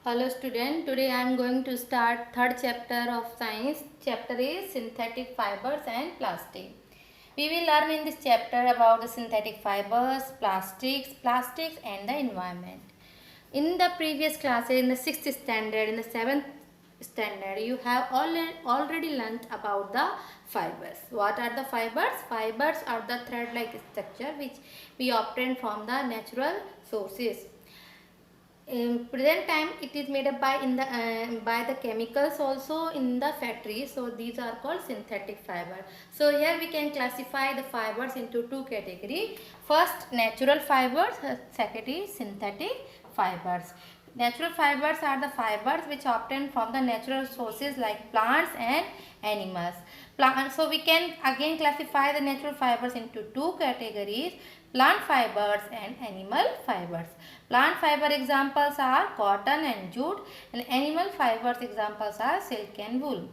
Hello student, today I am going to start third chapter of science. Chapter is synthetic fibers and plastic. We will learn in this chapter about the synthetic fibers, plastics and the environment. In the previous classes, in the 6th standard, in the 7th standard, you have already learnt about the fibers. What are the fibers? Fibers are the thread-like structure which we obtain from the natural sources. In present time it is made up by the chemicals also in the factory, so these are called synthetic fiber. So here we can classify the fibers into two categories. First, natural fibers. Second is synthetic fibers. Natural fibers are the fibers which are obtained from the natural sources like plants and animals. So we can again classify the natural fibers into two categories: plant fibers and animal fibers. Plant fiber examples are cotton and jute, and animal fibers examples are silk and wool.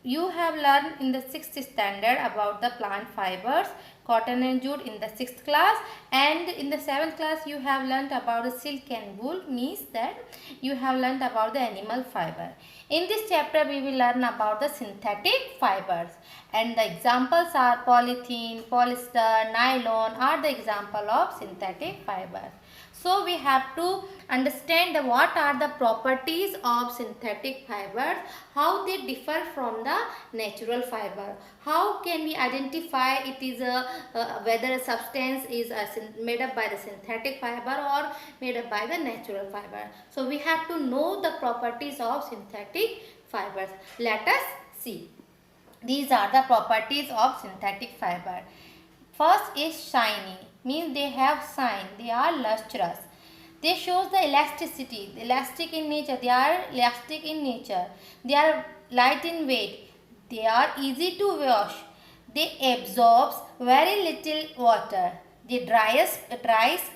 You have learned in the 6th standard about the plant fibers, cotton and jute in the 6th class, and in the 7th class you have learned about the silk and wool, means that you have learned about the animal fiber. In this chapter we will learn about the synthetic fibers, and the examples are polythene, polyester, nylon are the example of synthetic fibers. So we have to understand what are the properties of synthetic fibers, how they differ from the natural fiber, how can we identify it is whether a substance is made up by the synthetic fiber or made up by the natural fiber. So we have to know the properties of synthetic fibers. Let us see. These are the properties of synthetic fiber. First is shiny, means they have shine, they are lustrous. They shows the elasticity, elastic in nature, they are elastic in nature. They are light in weight, they are easy to wash. They absorbs very little water. They dries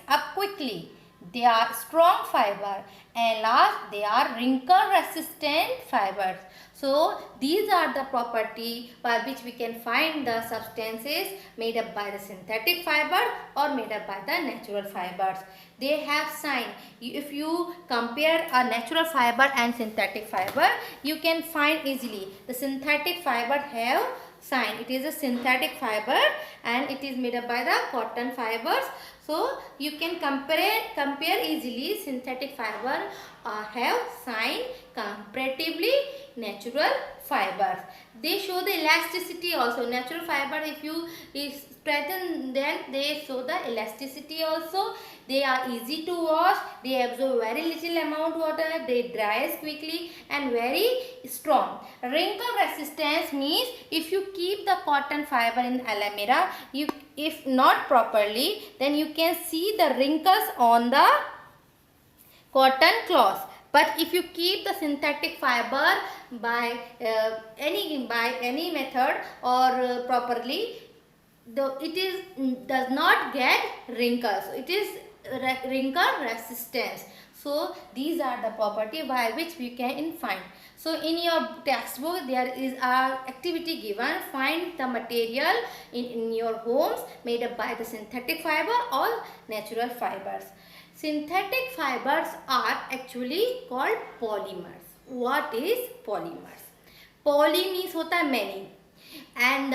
up quickly. They are strong fiber, and last they are wrinkle resistant fibers. So these are the property by which we can find the substances made up by the synthetic fiber or made up by the natural fibers. They have sign. If you compare a natural fiber and synthetic fiber, you can find easily the synthetic fiber have sign. It is a synthetic fiber and it is made up by the cotton fibers. So you can compare easily. Synthetic fiber have sign comparatively natural fibers. They show the elasticity also. Natural fiber, if you strengthen, then they show the elasticity also. They are easy to wash. They absorb very little amount water. They dries quickly and very strong. Wrinkle resistance means if you keep the cotton fiber in almirah, if not properly, then you can see the wrinkles on the cotton cloth. But if you keep the synthetic fiber by any method or properly, does not get wrinkles. It is wrinkle resistance. So these are the property by which we can find. So in your textbook there is a activity given: find the material in your homes made up by the synthetic fiber or natural fibers. Synthetic fibers are actually called polymers. What is polymers? Poly means होता है many, and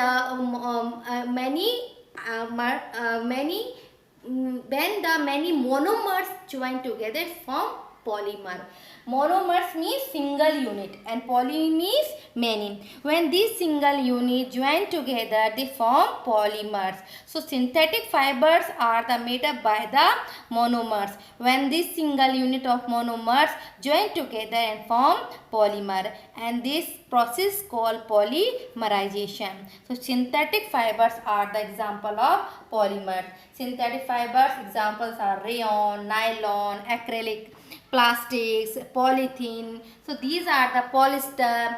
when the many monomers join together form polymer. Monomers means single unit and poly means many. When these single units join together, they form polymers. So synthetic fibers are made up by the monomers. When this single unit of monomers join together and form polymer, and this process called polymerization. So synthetic fibers are the example of polymers. Synthetic fibers examples are rayon, nylon, acrylic, plastics, polythene. So these are the polyester,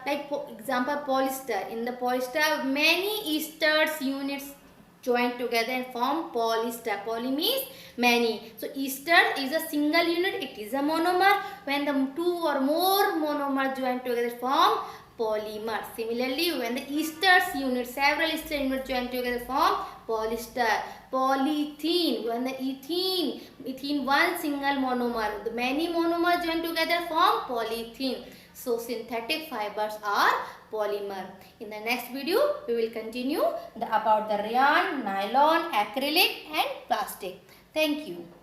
like example polyester. In the polyester, many esters units join together and form polyester. Poly means many. So ester is a single unit, it is a monomer. When the two or more monomers join together form polymer. Similarly, when the esters unit, several ester units join together form polyester. Polyethene, when the ethene one single monomer, the many monomers join together form polyethene. So synthetic fibers are polymer. In the next video, we will continue about the rayon, nylon, acrylic and plastic. Thank you.